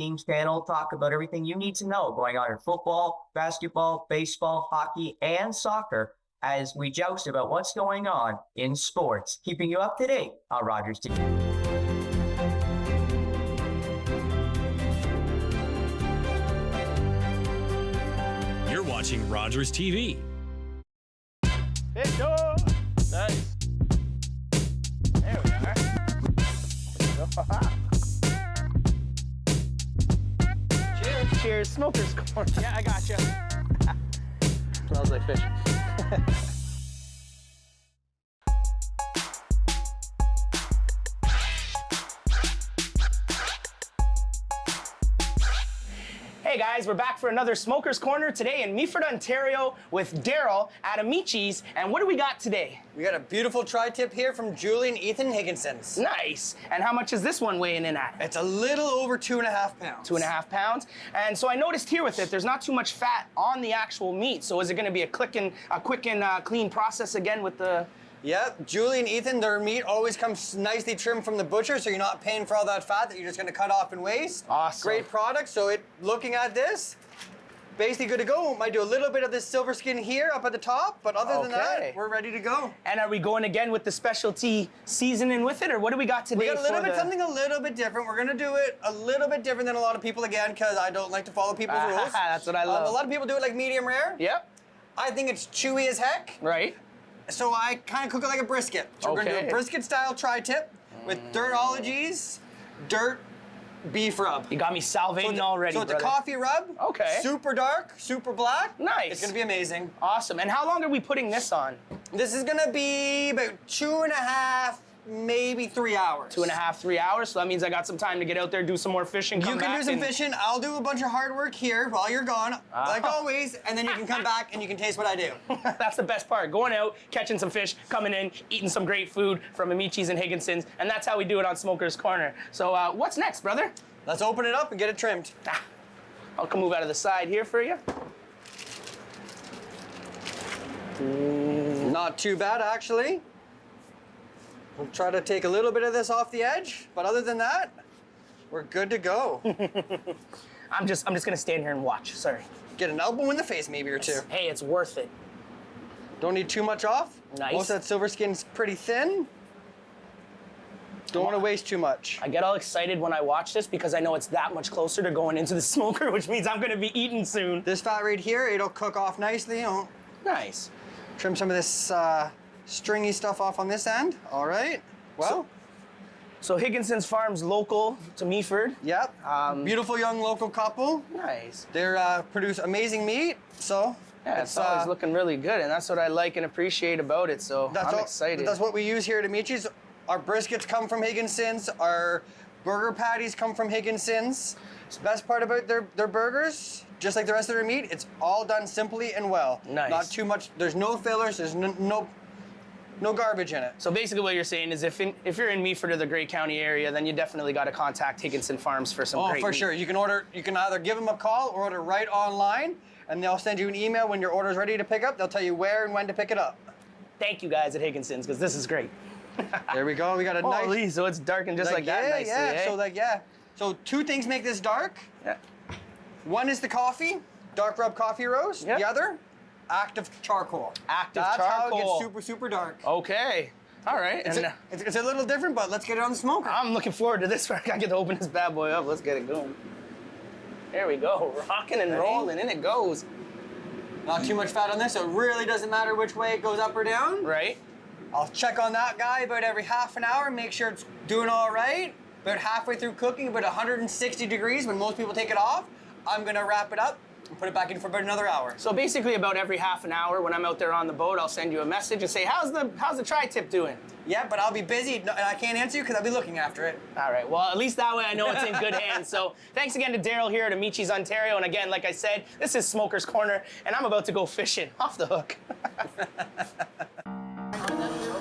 Teams channel, talk about everything you need to know going on in football, basketball, baseball, hockey, and soccer as we joust about what's going on in sports, keeping you up to date on Rogers TV. You're watching Rogers TV. Hey, go! Nice. There we are. Cheers. Cheers. Smoker's corn. Yeah, I got you. Smells like fish. Hey guys, we're back for another Smoker's Corner today in Meaford, Ontario with Daryl at Amici's. And what do we got today? We got a beautiful tri-tip here from Julie and Ethan Higginson's. Nice. And how much is this one weighing in at? It's a little over 2.5 pounds. 2.5 pounds. And so I noticed here with it, there's not too much fat on the actual meat. So is it going to be a quick and clean process again with the... Yep, Julie and Ethan, their meat always comes nicely trimmed from the butcher, so you're not paying for all that fat that you're just gonna cut off and waste. Awesome. Great product, so looking at this, basically good to go. Might do a little bit of this silver skin here up at the top, but other than that, we're ready to go. And are we going again with the specialty seasoning with it, or what do we got today? We got something a little bit different. We're gonna do it a little bit different than a lot of people again, because I don't like to follow people's rules. That's what I love. A lot of people do it like medium rare. Yep. I think it's chewy as heck. Right. So I kind of cook it like a brisket. So we're gonna do a brisket style tri-tip with Dirtology's dirt beef rub. You got me salivating already, So it's a coffee rub. Okay. Super dark, super black. Nice. It's gonna be amazing. Awesome. And how long are we putting this on? This is gonna be about 2.5, maybe 3 hours. 2.5, 3 hours. So that means I got some time to get out there, do some more fishing. You can do some fishing. I'll do a bunch of hard work here while you're gone, like always, and then you can come back and you can taste what I do. That's the best part. Going out, catching some fish, coming in, eating some great food from Amici's and Higginson's, and that's how we do it on Smoker's Corner. So what's next, brother? Let's open it up and get it trimmed. I'll come move out of the side here for you. Not too bad, actually. We'll try to take a little bit of this off the edge, but other than that, we're good to go. I'm just gonna stand here and watch. Sorry. Get an elbow in the face, maybe, or two. Hey, it's worth it. Don't need too much off. Nice. Most of that silver skin's pretty thin. Don't want to waste too much. I get all excited when I watch this because I know it's that much closer to going into the smoker, which means I'm gonna be eating soon. This fat right here, it'll cook off nicely. You know. Nice. Trim some of this stringy stuff off on this end. All right. Well. So Higginson's Farm's local to Meaford. Yep. Beautiful young local couple. Nice. They produce amazing meat. So. Yeah, it's always looking really good, and that's what I like and appreciate about it. So I'm excited. That's what we use here at Amici's. Our briskets come from Higginson's. Our burger patties come from Higginson's. The best part about their burgers, just like the rest of their meat, it's all done simply and well. Nice. Not too much. There's no fillers. There's no garbage in it. So basically what you're saying is if you're in Meaford or the Grey County area, then you definitely got to contact Higginson Farms for some great meat. Oh, for sure. You can either give them a call or order right online, and they'll send you an email when your order's ready to pick up. They'll tell you where and when to pick it up. Thank you guys at Higginson's, because this is great. There we go. We got a nice... Holy, so it's darkened just like that nicely, yeah. So two things make this dark. Yeah. One is the coffee, dark rub coffee roast. Yep. The other, active charcoal. That's charcoal. how it gets super, super dark. Okay. All right. It's a little different, but let's get it on the smoker. I'm looking forward to this. I get to open this bad boy up. Let's get it going. There we go. Rocking and rolling, and it goes. Not too much fat on this, so it really doesn't matter which way it goes up or down. Right. I'll check on that guy about every half an hour, make sure it's doing all right. About halfway through cooking, about 160 degrees when most people take it off, I'm gonna wrap it up and put it back in for about another hour. So basically about every half an hour when I'm out there on the boat, I'll send you a message and say, how's the tri-tip doing? Yeah, but I'll be busy and I can't answer you because I'll be looking after it. All right, well, at least that way I know it's in good hands. So thanks again to Daryl here at Amici's, Ontario. And again, like I said, this is Smoker's Corner, and I'm about to go fishing off the hook.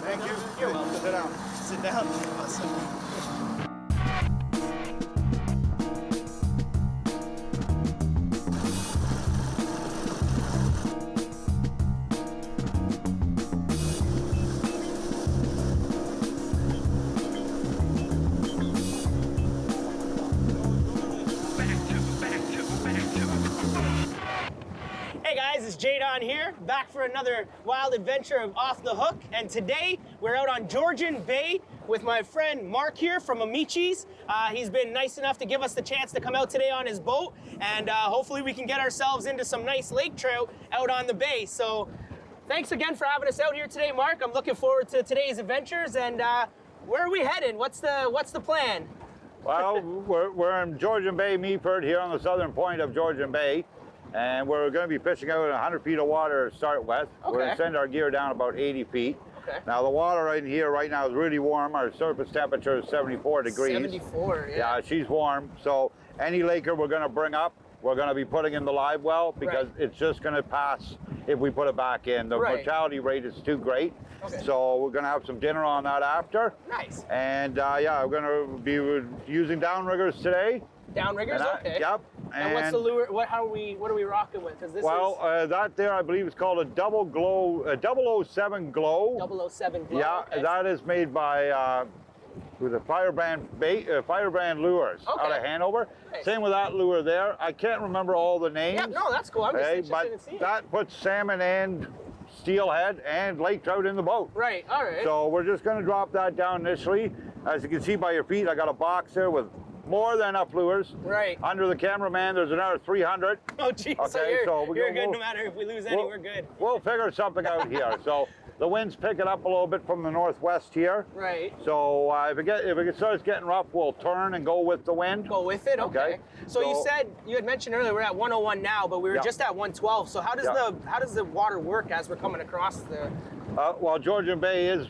Thank you. You're welcome. Sit down. Sit down. Awesome. Hey guys, it's JDON here, back for another wild adventure of Off the Hook. And today we're out on Georgian Bay with my friend Mark here from Amichis. He's been nice enough to give us the chance to come out today on his boat, and hopefully we can get ourselves into some nice lake trout out on the bay. So thanks again for having us out here today, Mark. I'm looking forward to today's adventures. And where are we headed? What's the plan? Well, we're in Georgian Bay, Meaford, here on the southern point of Georgian Bay. And we're going to be fishing out in 100 feet of water to start with. Okay. We're going to send our gear down about 80 feet. Okay. Now, the water right here right now is really warm. Our surface temperature is 74 degrees. 74, yeah. Yeah, she's warm. So any laker we're going to bring up, we're going to be putting in the live well because it's just going to pass if we put it back in. The mortality rate is too great. Okay. So we're going to have some dinner on that after. Nice. And yeah, we're going to be using downriggers today. Downriggers, okay. Yep. And what's the lure? What are we rocking with? Because this that there I believe is called a double glow, a 007 glow. 007 glow. Yeah, okay. that is made by with a Firebrand lures out of Hanover. Nice. Same with that lure there. I can't remember all the names. Yeah, no, that's cool. I'm just interested in seeing. That puts salmon and steelhead and lake trout in the boat. Right. All right. So we're just going to drop that down initially. As you can see by your feet, I got a box there with more than enough lures. Right. Under the cameraman, there's another 300. Oh, geez. Okay, so so you're good no matter if we lose any, we're good. We'll figure something out here. So the wind's picking up a little bit from the northwest here. Right. So if it starts getting rough, we'll turn and go with the wind. Go with it, okay. So you said, you had mentioned earlier we're at 101 now, but we were just at 112. So how does the water work as we're coming across the... Well, Georgian Bay is,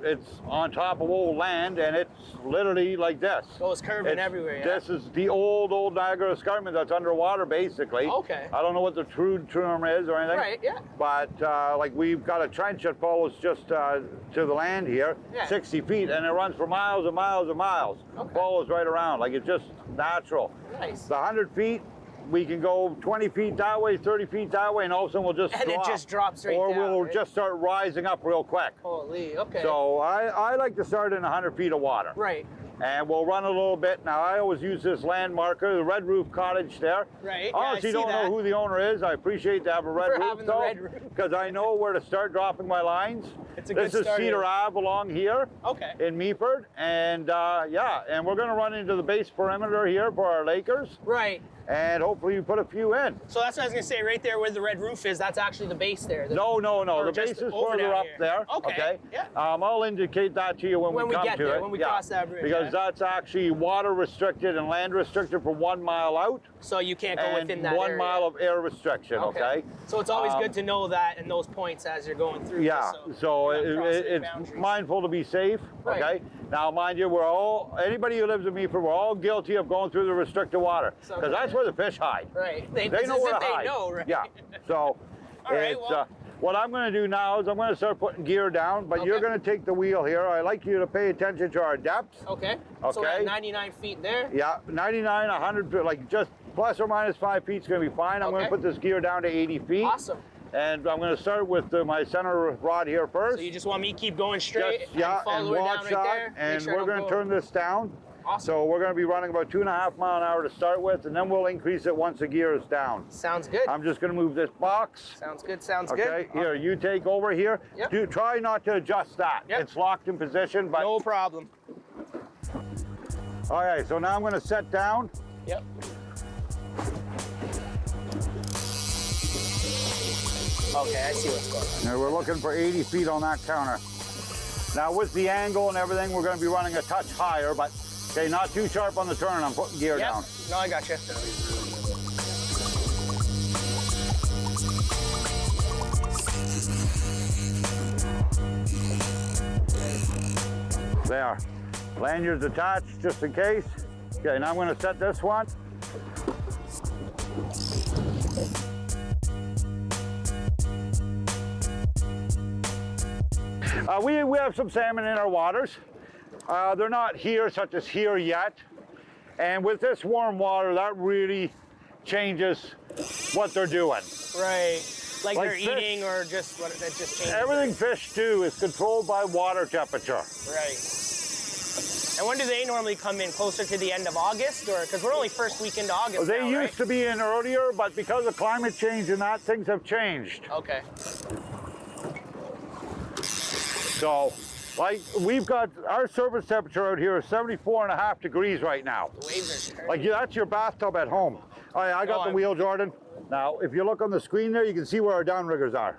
it's on top of old land, and it's literally like this. So it's curving everywhere, yeah? This is the old Niagara Escarpment that's underwater, basically. Okay. I don't know what the true term is or anything. Right, yeah. But, like, we've got a trench that follows just to the land here, 60 feet, and it runs for miles and miles and miles. Okay. Follows right around, like it's just natural. Nice. The 100 feet, we can go 20 feet that way, 30 feet that way, and all of a sudden we'll just And drop. it just drops right or down, we'll right? just start rising up real quick. Holy, okay. So I like to start in 100 feet of water. Right. And we'll run a little bit. Now, I always use this land marker, the red roof cottage there. Right, Honestly, yeah, I see don't know who the owner is. I appreciate to have a red For roof, having the red roof. because I know where to start dropping my lines. It's a good This is start Cedar here. Ave along here Okay. in Meaford. And yeah, and we're going to run into the base perimeter here for our Lakers. Right. And hopefully we put a few in. So that's what I was going to say, right there where the red roof is, that's actually the base there. No. Or The just base is over further down up here. there. Okay, yeah. I'll indicate that to you when we come get to there, it. when we cross that bridge, Because yeah. that's actually water restricted and land restricted for 1 mile out. So you can't go and within that 1 area. mile of air restriction, okay? So it's always good to know that and those points as you're going through. Yeah, this, so you're not crossing any it's boundaries. mindful to be safe, Right. okay? Now, mind you, anybody who lives in Meaford, we're all guilty of going through the restricted water, So because that's where the fish hide. Right. They it's know as where if to hide. They know, right? Yeah, so All right, it's, well- what I'm going to do now is I'm going to start putting gear down, but you're Okay. going to take the wheel here. I like you to pay attention to our depths. Okay. So we're at Okay. 99 feet there. Yeah, 99, 100, like just plus or minus 5 feet is going to be fine. I'm going to Okay. put this gear down to 80 feet. Awesome. And I'm going to start with my center rod here first. So you just want me to keep going straight Just, yeah, and follow and the way watch down that. right there? Make And sure I we're don't going to go- turn this down. Awesome. So we're going to be running about 2.5 miles an hour to start with, and then we'll increase it once the gear is down. Sounds good. I'm just going to move this box. Sounds good. Sounds Okay, good. here, you take over here. Yep. Try not to adjust that. Yep. It's locked in position, but... No problem. All right, so now I'm going to set down. Yep. Okay, I see what's going on. And we're looking for 80 feet on that counter. Now, with the angle and everything, we're going to be running a touch higher, but okay, not too sharp on the turn. I'm putting gear Yep. down. No, I got you. There. Lanyard's attached just in case. Okay, now I'm going to set this one. We have some salmon in our waters. They're not here, such as here yet. And with this warm water, that really changes what they're doing. Right. Like they're fish- eating or just what? That just changes. Everything fish do is controlled by water temperature. Right. And when do they normally come in? Closer to the end of August, or because we're only first week into August They now, used right? to be in earlier, but because of climate change and that, things have changed. Okay. So, like, we've got our surface temperature out here is 74.5 degrees right now. The waves are turning. Like, that's your bathtub at home. All right, I got No, the I'm- wheel, Jordan. Now, if you look on the screen there, you can see where our downriggers are.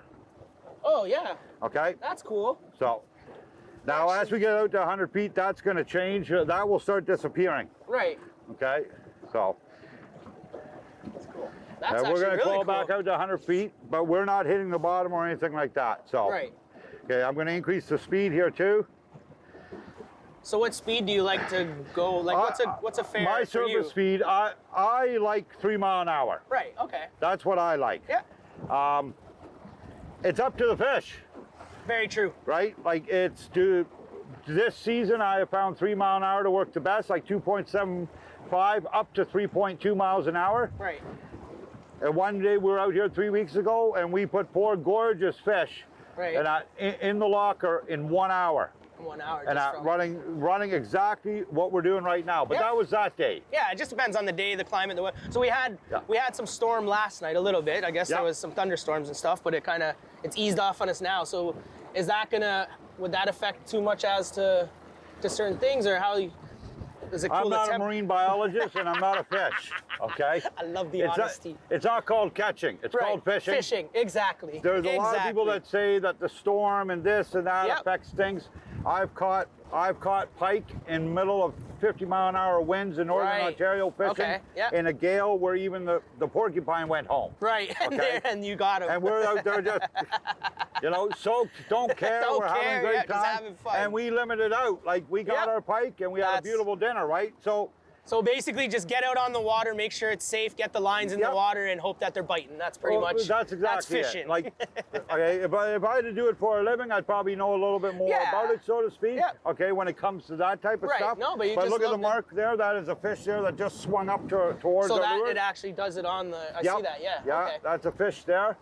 Oh yeah, Okay? that's cool. So, now as we get out to 100 feet, that's going to change. That will start disappearing. Right. Okay? So, That's cool. That's actually we're going to really crawl cool. back out to 100 feet, but we're not hitting the bottom or anything like that. So, Right. okay, I'm going to increase the speed here too. So what speed do you like to go? Like what's a fair My for you? surface speed, I like 3 mile an hour. Right. Okay. That's what I like. Yeah. It's up to the fish, Very true. right? Like this season, I have found 3 mile an hour to work the best, like 2.75 up to 3.2 miles an hour. Right. And one day we were out here 3 weeks ago, and we put 4 gorgeous fish Right. in the locker in 1 hour. 1 hour. And just from- running exactly what we're doing right now. But Yeah. that was that day. Yeah, it just depends on the day, the climate, the weather. So we had some storm last night a little bit. I guess Yeah. there was some thunderstorms and stuff, but it's eased off on us now. So is that would that affect too much as to certain things, or how is it cool? I'm not the a marine biologist, and I'm not a fish, okay? I love the It's honesty. It's not called catching. It's Right. called fishing. Fishing, exactly. There's a lot of people that say that the storm and this and that Yep. affects things. I've caught pike in middle of 50 mile an hour winds in northern Right. Ontario fishing Okay, yep. in a gale where even the porcupine went home. Right, Okay. and you got him. And we're out there just, soaked, don't care, Don't we're care, having a great yeah, just time. having fun. And we limited out. Like, we got Yep. our pike and we had a That's- beautiful dinner, right? So basically, just get out on the water, make sure it's safe, get the lines in Yep. the water, and hope that they're biting. That's pretty Well, much. That's exactly fishing. it. Like, okay, if I had to do it for a living, I'd probably know a little bit more Yeah. about it, so to speak. Yep. Okay, when it comes to that type of Right. stuff. No, but you just look at the loved it. mark there. That is a fish there that just swung up towards so the that lure. it actually does it on the. I Yep. see that. Yeah. Yeah, Okay. that's a fish there.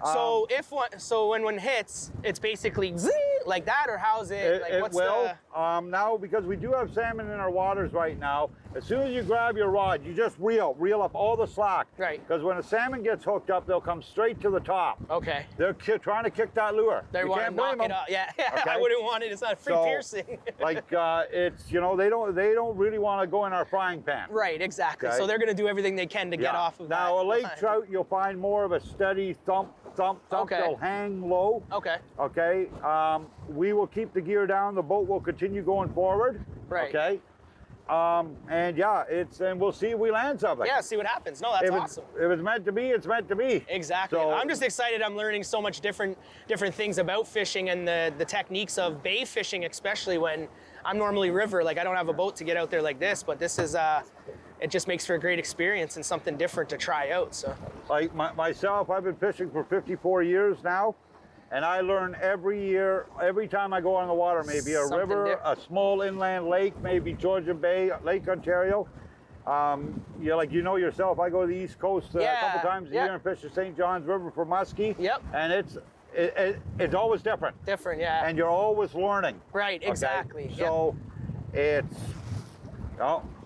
So when one hits, it's basically zing, like that, or how's it? Like It what's will. the? Now, because we do have salmon in our waters right now, as soon as you grab your rod, you just reel up all the slack. Right. Because when a salmon gets hooked up, they'll come straight to the top. Okay. They're trying to kick that lure. They You want to can't blame knock it them. up. Yeah. Okay. I wouldn't want it. It's not free So, piercing. Like it's they don't really want to go in our frying pan. Right. Exactly. Okay. So they're gonna do everything they can to get off of Now that. a lake line. trout, you'll find more of a steady thump. Okay. They'll hang low. Okay. Okay. We will keep the gear down. The boat will continue going forward. Right. Okay. And yeah, and we'll see if we land something. Yeah. See what happens. No, that's If awesome. if it's meant to be, it's meant to be. Exactly. So- I'm just excited. I'm learning so much different things about fishing and the techniques of bay fishing, especially when I'm normally river. Like I don't have a boat to get out there like this, but this is it just makes for a great experience and something different to try out. So Like myself, I've been fishing for 54 years now, and I learn every year, every time I go on the water, maybe a Something river, different. a small inland lake, maybe Georgian Bay, Lake Ontario. You know yourself, I go to the East Coast a Yeah, couple times a yeah. year and fish the St. John's River for muskie. Yep. And it's always different, different, yeah. and you're always learning. Right, okay? exactly. Yep. So it's,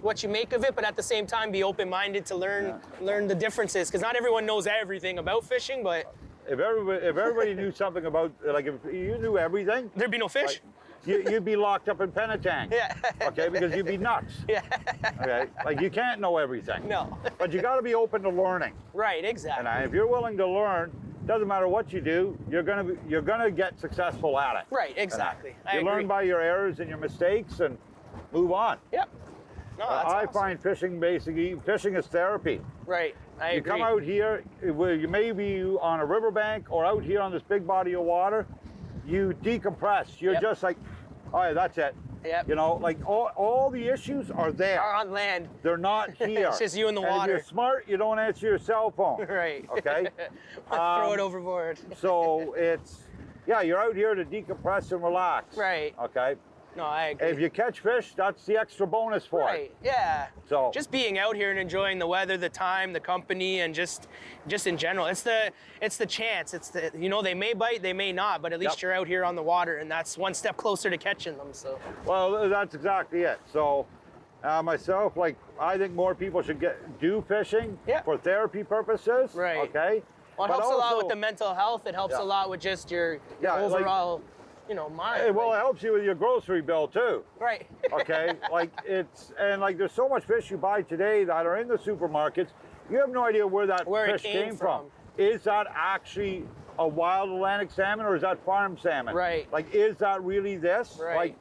What you make of it, but at the same time be open-minded to learn the differences, because not everyone knows everything about fishing, but if everybody knew something about, like if you knew everything, there'd be no fish. you'd be locked up in Penetang. Yeah. Okay, because you'd be nuts. Yeah. Okay, like you can't know everything. No. But you got to be open to learning. Right, exactly. And if you're willing to learn, doesn't matter what you do, you're gonna get successful at it. Right, exactly. I You agree. learn by your errors and your mistakes and move on. Yep. No, that's I awesome. find fishing is therapy. Right, I You agree. come out here, where you may be on a riverbank or out here on this big body of water, you decompress. You're Yep. just like, all right, that's it. Yep. You know, like all the issues are there. Are on land. They're not here. It's just you in the And water. if you're smart, you don't answer your cell phone. Right. Okay? Throw it overboard. So you're out here to decompress and relax. Right. Okay? No, I agree. If you catch fish, that's the extra bonus for Right, it. yeah. So Just being out here and enjoying the weather, the time, the company, and just in general. It's the chance. It's the, you know, they may bite, they may not, but at least Yep. you're out here on the water, and that's one step closer to catching them. So well, that's exactly it. So myself, like, I think more people should do fishing Yeah. for therapy purposes. Right. Okay. well, it But helps a lot also- with the mental health. It helps Yeah. a lot with just your Yeah, like- overall, you know, mind. Well, it like- helps you with your grocery bill too. right. Okay. like there's so much fish you buy today that are in the supermarkets. You have no idea where that Where it fish came from. from. Is that actually a wild Atlantic salmon or is that farm salmon? Right. Like, is that really this? Right. Like,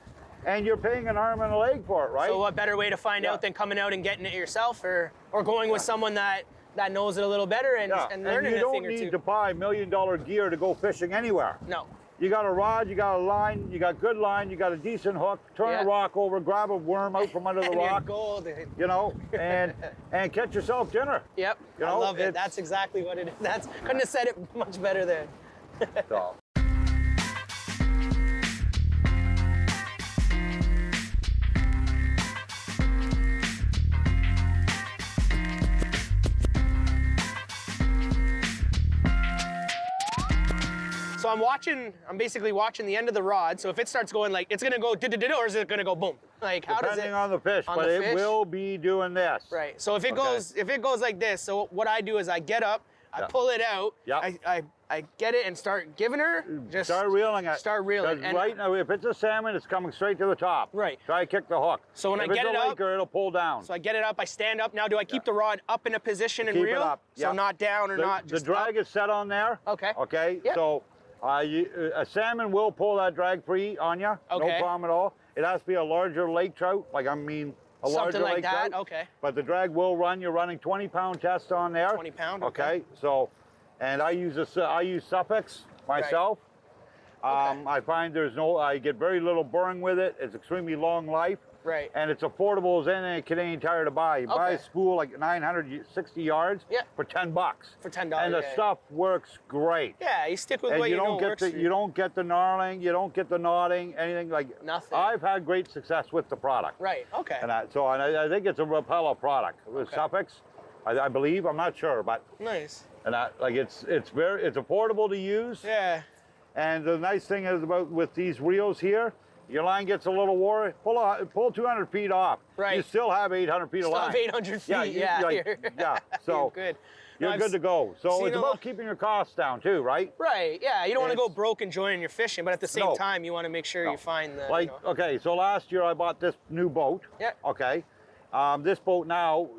and you're paying an arm and a leg for it, right? So what better way to find Yeah. out than coming out and getting it yourself, or going with someone that knows it a little better and learning you a don't thing or need two. to buy $1 million gear to go fishing anywhere. No. You got a rod, you got a line, you got good line, you got a decent hook, turn Yeah. a rock over, grab a worm out from under the And you're rock, golden. you know, and catch yourself dinner. Yep. You I know, love it. it's- That's exactly what it is. Couldn't have said it much better there. So. So I'm basically watching the end of the rod. So if it starts going like, it's gonna go or is it gonna go boom? Like how does Depending it? on the fish, on but the it fish? will be doing this. Right. So if it Okay. goes like this, so what I do is I get up, I Yeah. pull it out, Yeah. I get it and start giving her. Just Start reeling it. Start reeling. 'Cause And- right now, if it's a salmon, it's coming straight to the top. Right. Try to kick the hook. So when if I get it's it a up- laker, it'll pull down. So I get it up, I stand up. Now do I keep the rod up in a position and Keep reel? it up. So Yeah. not down or not The just drag up? is set on there. Okay. Okay. Yep. So a salmon will pull that drag free on you. Okay. No problem at all. It has to be a larger lake trout. Like, I mean, a larger Something like lake that, trout. okay. But the drag will run. You're running 20-pound test on there. 20 pound, okay. Okay. So, and I use suffix myself. Okay. I find I get very little burring with it. It's extremely long life. Right. And it's affordable as any Canadian Tire to buy. You buy a Okay. spool like 960 yards Yeah. for $10. For $10, And the yeah. stuff works great. Yeah, you stick with And what you you know don't get works the for you don't get the gnarling, you don't get the knotting, anything like. Nothing. I've had great success with the product. Right, okay. And I think it's a Rapella product with suffix. I believe. I'm not sure, but Nice. it's affordable to use. Yeah. And the nice thing is with these reels here, your line gets a little wore. Pull 200 feet off. Right. You still have 800 feet of Still line. have 800 feet, Yeah. yeah. So You're good. you're No, I've good to go. So seen it's a about lot- keeping your costs down too, right? Right, yeah. You don't want to go It's- broke enjoying your fishing, but at the same No. time, you want to make sure No. you find the. Like, okay, so last year I bought this new boat. Yeah. Okay. This boat now,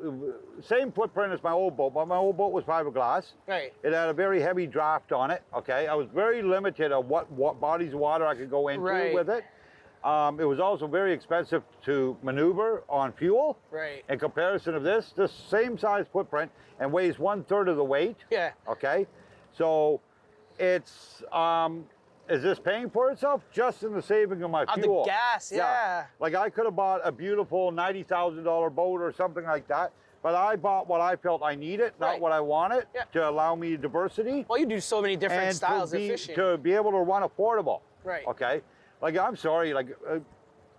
same footprint as my old boat, but my old boat was fiberglass. Right. It had a very heavy draft on it. Okay. I was very limited on what bodies of water I could go into Right. with it. It was also very expensive to maneuver on fuel. Right. In comparison of this same size footprint and weighs 1/3 of the weight. Yeah. Okay. So it's is this paying for itself? Just in the saving of my Of the fuel. gas, yeah. Like, I could have bought a beautiful $90,000 boat or something like that, but I bought what I felt I needed, not Right. what I wanted, Yeah. to allow me diversity Well, you do so many different and styles of fishing. to be able to run affordable. Right. Okay. Like, I'm sorry, like,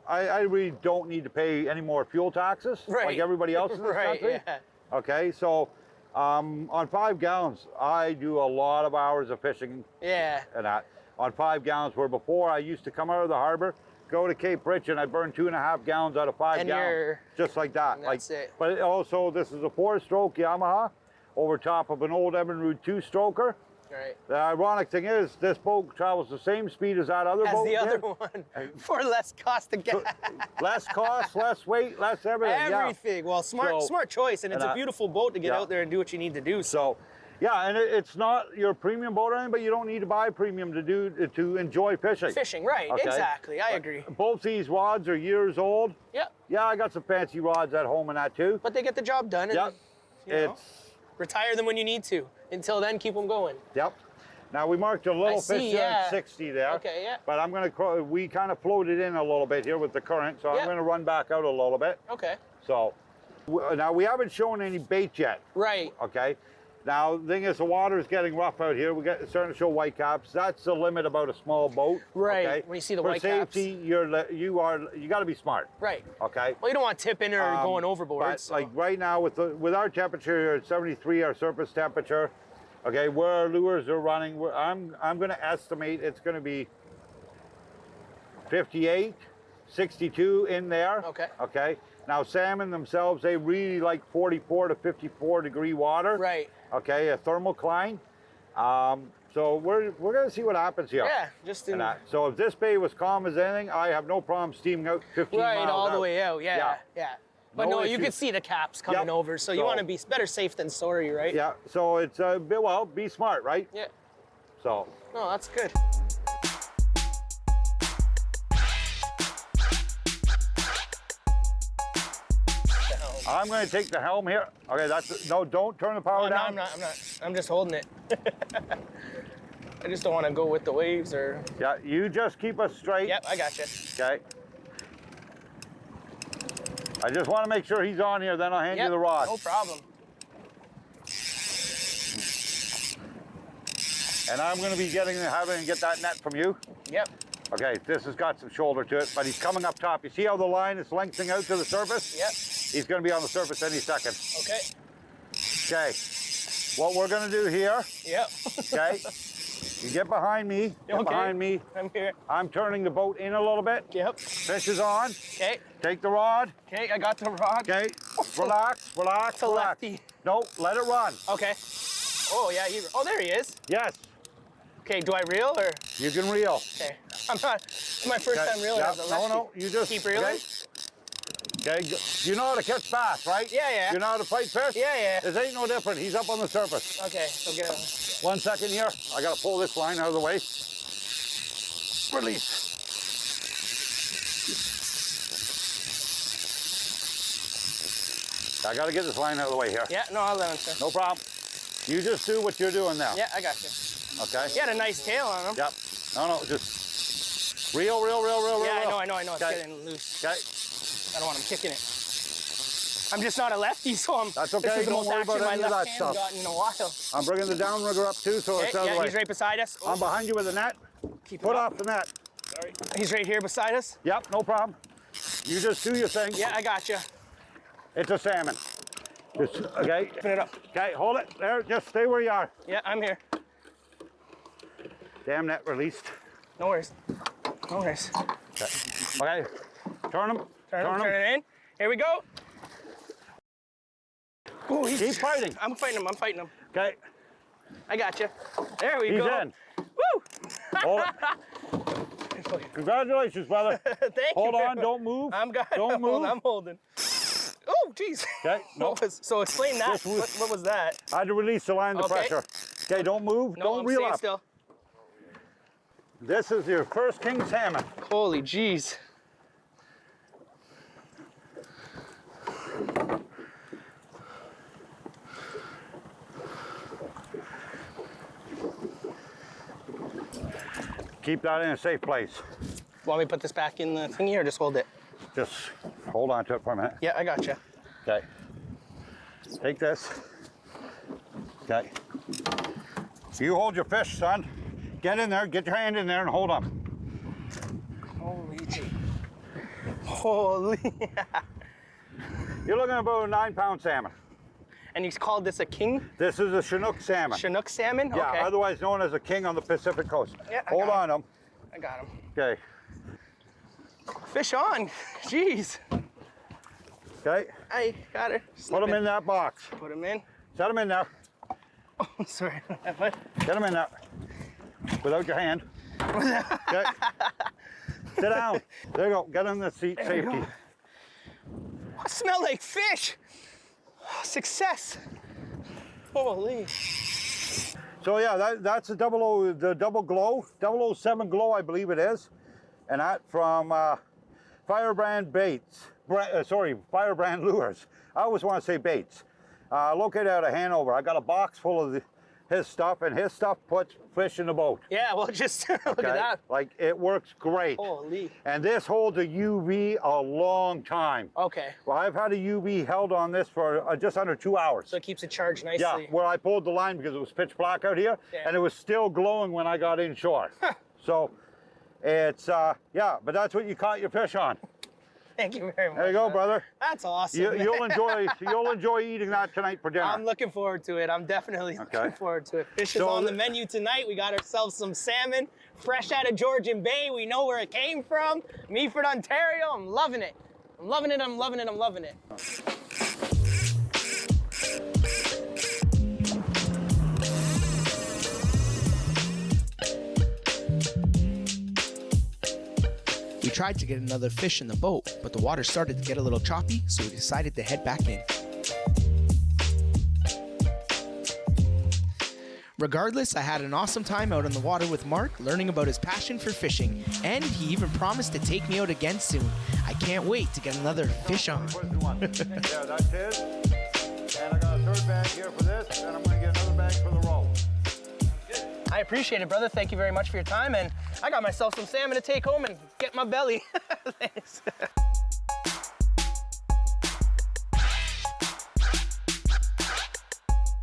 I really don't need to pay any more fuel taxes Right. like everybody else in this Right, country. yeah. Okay, so on 5 gallons, I do a lot of hours of fishing Yeah. and that. On 5 gallons, where before I used to come out of the harbor, go to Cape Rich, and I burn 2.5 gallons out of 5 And gallons, you're- just like that. and that's it. But also, this is a 4-stroke Yamaha over top of an old Evinrude 2-stroker. Right. The ironic thing is, this boat travels the same speed as that other As boat the other did. one, for less cost of gas. Less cost, less weight, less everything. Everything. Well, smart choice, and it's a beautiful boat to get out there and do what you need to do. So, yeah, and it's not your premium boat or anything, but you don't need to buy premium to enjoy fishing. Fishing, right? Okay. Exactly. I agree. Both these rods are years old. Yep. Yeah, I got some fancy rods at home and that too. But they get the job done. And, Yep. you know, It's retire them when you need to. Until then, keep them going. yep. Now we marked a little see, fish there yeah. at 60 there. Okay, yeah. But we kind of floated in a little bit here with the current, so Yeah. I'm going to run back out a little bit. Okay. So now we haven't shown any bait yet. Right. Okay. Now, the thing is, the water is getting rough out here. We're starting to show white caps. That's the limit about a small boat. Right. Okay? When you see the For white caps. safety, you got to be smart. Right. Okay. Well, you don't want tipping or going overboard. But So. like right now, with our temperature here at 73, our surface temperature, okay, where our lures are running, I'm going to estimate it's going to be 58, 62 in there. Okay. Okay. Now, salmon themselves, they really like 44 to 54 degree water. Right. Okay, a thermocline. So we're going to see what happens here. Yeah, just in. So if this bay was calm as anything, I have no problem steaming out 15 Right, miles all out. the way out. Yeah. But No no, you issues. could see the caps coming Yep. over, so you So- want to be better safe than sorry, right? Yeah, so it's well, be smart, right? Yeah. So No, that's good. I'm going to take the helm here. Okay, no, don't turn the power Oh, no, down. I'm not. I'm just holding it. I just don't want to go with the waves or. Yeah, you just keep us straight. Yep, I got you. Okay. I just want to make sure he's on here, then I'll hand you Yep, the rod. no problem. And I'm going to be having to get that net from you. Yep. Okay, this has got some shoulder to it, but he's coming up top. You see how the line is lengthening out to the surface? Yep. He's going to be on the surface any second. Okay. Okay. What we're going to do here, Yep. okay, you get behind me, get Okay. behind me. I'm here. I'm turning the boat in a little bit. Yep. Fish is on. Okay. Take the rod. Okay, I got the rod. Okay. Relax, relax, It's a relax. lefty. No, let it run. Okay. Oh yeah. Oh, there he is. Yes, Okay. Do I reel or? you can reel. Okay. I'm not. It's my first Okay, time reeling. yeah, as a no, lefty. no, you just keep reeling. Okay, you know how to catch bass, right? Yeah, yeah. You know how to fight fish? Yeah, yeah. This ain't no different. He's up on the surface. Okay. So get him. 1 second here. I gotta pull this line out of the way. Release. I gotta get this line out of the way here. Yeah. No, I'll let him. Sir. No problem. You just do what you're doing now. Yeah, I got you. Okay? He had a nice tail on him. Yep. No, just reel, reel, reel, reel, Yeah, reel. I know. It's Okay. getting loose. Okay. I don't want him kicking it. I'm just not a lefty, so I'm. That's okay, This is the don't most worry action about my any of left that hand's stuff. gotten in a while. I'm bringing the downrigger up too, so it's Okay, out of the yeah, way. he's right beside us. Oh, I'm behind you with the net. keep Put it off the net. Sorry. He's right here beside us. Yep, no problem. You just do your thing. Yeah, I got you. It's a salmon. Just, okay. Open it up. Okay, hold it there. Just stay where you are. Yeah, I'm here. Damn net released. No worries. No worries. Okay. Turn him. Turn it in. Here we go. Ooh, Keep fighting. I'm fighting him. Okay. I got you. There we He's go. in. Woo! Hold it. Congratulations, brother. Thank you. Hold very on. much. Don't move. I'm got. Don't move. I'm holding. Oh, jeez. Okay. No. So explain that. This was- What was that? I had to release the line of Okay. pressure. Okay. Don't move. No, don't I'm reel staying up. still. This is your first king salmon. Holy jeez. Keep that in a safe place. Want me to put this back in the thingy or just hold it? Just hold on to it for a minute. Yeah, I got you. Okay. Take this. Okay. You hold your fish, son. Get in there, get your hand in there and hold them. Holy gee. Holy. You're looking at about a 9-pound salmon. And you called this a king? This is a Chinook salmon. Chinook salmon? Yeah, Okay. otherwise known as a king on the Pacific coast. Yeah, I hold got on him. I got him. Okay. Fish on. Jeez. Okay. I got it. Put him in that box. Put him in. Set him in there. Oh, sorry. What? Get him in there. Without your hand. Okay. Sit down. There you go. Get in the seat There you safety. go. Oh, smell like fish. Oh, success. Holy. So yeah, that's the double glow, 007 glow, I believe it is, and that from Firebrand Baits. Firebrand Lures. I always want to say baits. Located out of Hanover. I got a box full of his stuff, and his stuff puts fish in the boat. Yeah, well, just look at that. Like, it works great. Holy. And this holds a UV a long time. Okay. Well, I've had a UV held on this for just under 2 hours. So it keeps it charged nicely. Yeah, where I pulled the line because it was pitch black out here, and it was still glowing when I got inshore. So it's, yeah, but that's what you caught your fish on. Thank you very much. There you go, brother. That's awesome. You'll enjoy eating that tonight for dinner. I'm looking forward to it. I'm definitely looking forward to it. Fish is on the menu tonight. We got ourselves some salmon, fresh out of Georgian Bay. We know where it came from. Meaford, Ontario. I'm loving it. I'm loving it. I'm loving it. I'm loving it. We tried to get another fish in the boat, but the water started to get a little choppy, so we decided to head back in. Regardless, I had an awesome time out on the water with Mark, learning about his passion for fishing, and he even promised to take me out again soon. I can't wait to get another fish on. Yeah, that's his. And I got a third bag here for this, and I'm going to get another bag for the roll. I appreciate it, brother. Thank you very much for your time, and I got myself some salmon to take home and get my belly. Thanks.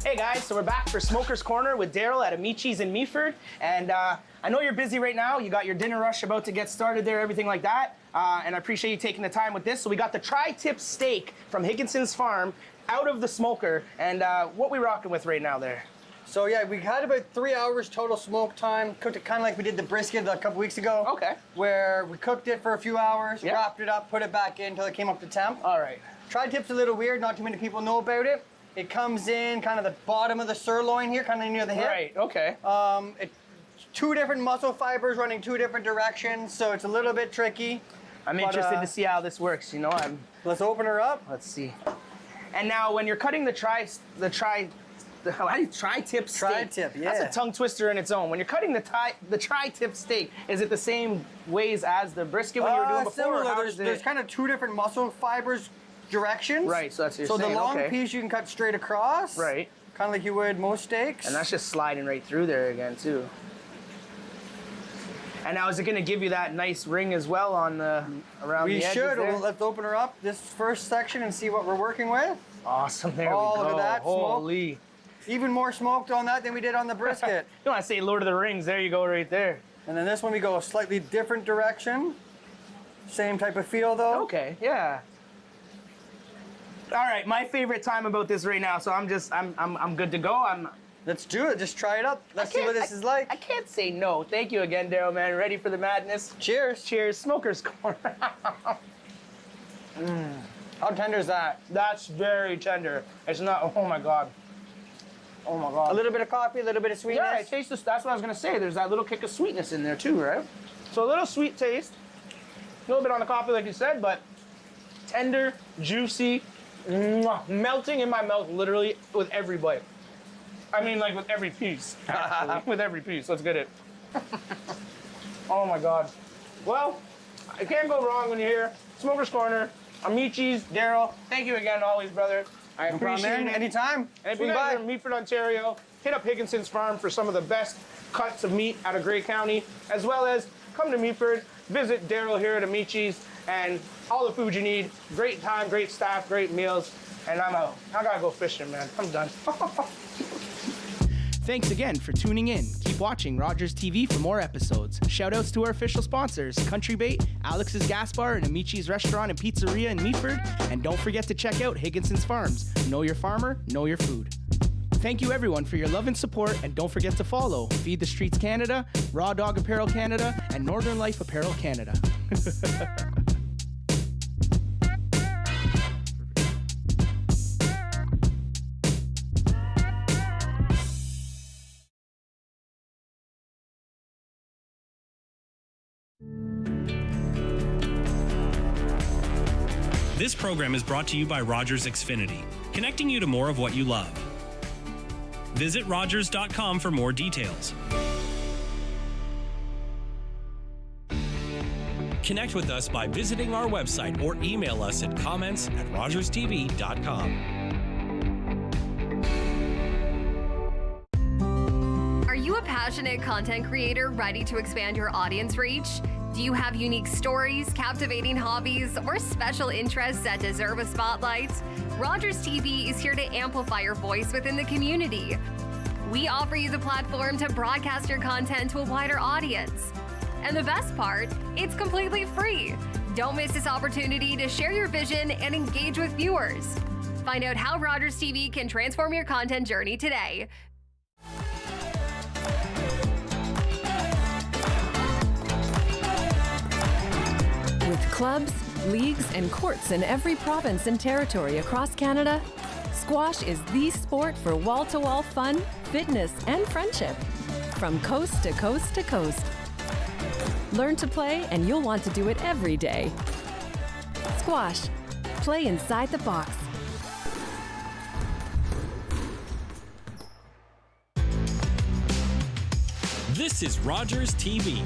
Hey guys, so we're back for Smoker's Corner with Daryl at Amicis in Meaford, and I know you're busy right now. You got your dinner rush about to get started there, everything like that, and I appreciate you taking the time with this. So we got the tri-tip steak from Higginson's farm out of the smoker, and what we rocking with right now there? So yeah, we had about 3 hours total smoke time. Cooked it kind of like we did the brisket a couple weeks ago. Okay. Where we cooked it for a few hours, Yep. wrapped it up, put it back in until it came up to temp. All right. Tri-tip's a little weird, not too many people know about it. It comes in kind of the bottom of the sirloin here, kind of near the hip. Right, okay. It's 2 different muscle fibers running 2 different directions, so it's a little bit tricky. I'm interested to see how this works, you know. Let's open her up. Let's see. And now when you're cutting the tri-tip steak. Tri-tip, yeah. That's a tongue twister in its own. When you're cutting the tri-tip steak, is it the same ways as the brisket when you were doing before? Similar. Or how does There's kind of 2 different muscle fibers directions. Right, so that's what you're So saying, the long okay. piece you can cut straight across. Right. Kind of like you would most steaks. And that's just sliding right through there again too. And now is it going to give you that nice ring as well on the around We the edges should. there? Well, let's open her up this first section and see what we're working with. Awesome, there All we go. of that smoke. Holy. Even more smoked on that than we did on the brisket. You want to say Lord of the Rings, there you go right there. And then this one we go a slightly different direction. Same type of feel though. Okay, yeah. All right, my favorite time about this right now, so I'm good to go. Let's do it. Just try it up. Let's see what this is like. I can't say no. Thank you again, Daryl, man. Ready for the madness? Cheers. Cheers. Smoker's Corner. How tender is that? That's very tender. It's not, oh my God. Oh my God. A little bit of coffee, a little bit of sweetness. Yeah, it tastes, that's what I was gonna say. There's that little kick of sweetness in there too, right? So a little sweet taste. A little bit on the coffee, like you said, but tender, juicy, melting in my mouth literally with every bite. I mean, like with every piece, actually. With every piece. Let's get it. Oh my God. Well, I can't go wrong when you're here. Smoker's Corner, Amicis, Daryl. Thank you again, always, brother. I appreciate it. Anytime. And if you guys are in Meaford, Ontario, hit up Higginson's Farm for some of the best cuts of meat out of Grey County, as well as come to Meaford, visit Daryl here at Amicis, and all the food you need. Great time, great staff, great meals, and I'm out. I gotta go fishing, man. I'm done. Thanks again for tuning in. Keep watching Rogers TV for more episodes. Shoutouts to our official sponsors, Country Bait, Alex's Gas Bar, and Amici's Restaurant and Pizzeria in Meaford. And don't forget to check out Higginson's Farms. Know your farmer, know your food. Thank you everyone for your love and support, and don't forget to follow Feed the Streets Canada, Raw Dog Apparel Canada, and Northern Life Apparel Canada. This program is brought to you by Rogers Xfinity, connecting you to more of what you love. Visit Rogers.com for more details. Connect with us by visiting our website or email us at comments@rogerstv.com. passionate content creator ready to expand your audience reach? Do you have unique stories, captivating hobbies, or special interests that deserve a spotlight? Rogers TV is here to amplify your voice within the community. We offer you the platform to broadcast your content to a wider audience. And the best part, it's completely free. Don't miss this opportunity to share your vision and engage with viewers. Find out how Rogers TV can transform your content journey today. With clubs, leagues, and courts in every province and territory across Canada, squash is the sport for wall-to-wall fun, fitness, and friendship. From coast to coast to coast. Learn to play and you'll want to do it every day. Squash. Play inside the box. This is Rogers TV.